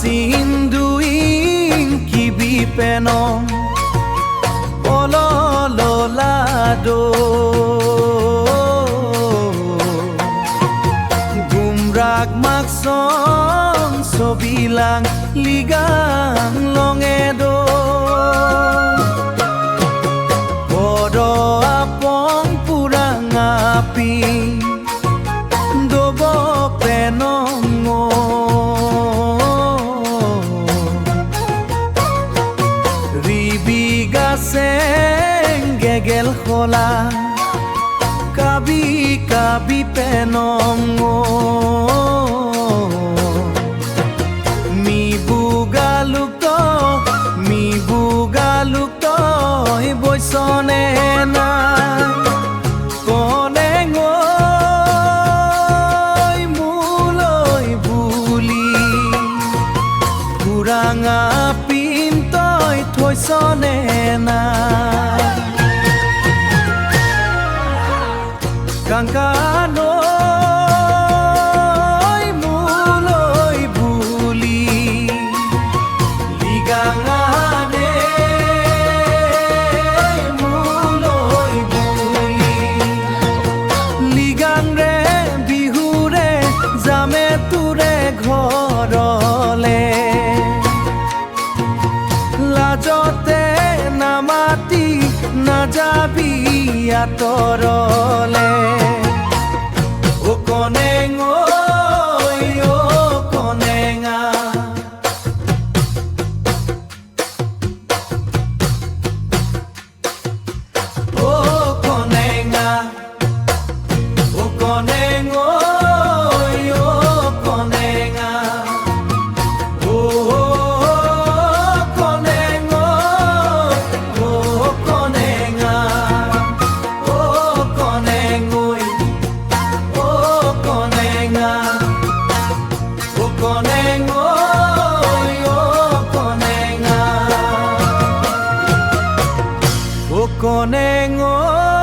sinduing kibipenom olololado gumrag maksong sobilang ligang longedo podo apong purang api dobok penongo ribigaseng gegel khola kabi kabi penongo mi bugaluk to boysone na Kuranga pintoy thôi sonena kangkanoy muloy buli ligangane muloy buli ligang re bihure jame ture ঘরলে লাজতে নামাতি নাযাবি আতৰলে ও কনেঙৈ ও কনেঙা ও কনেঙা ও কনেঙৈ ও কনেঙা Konengo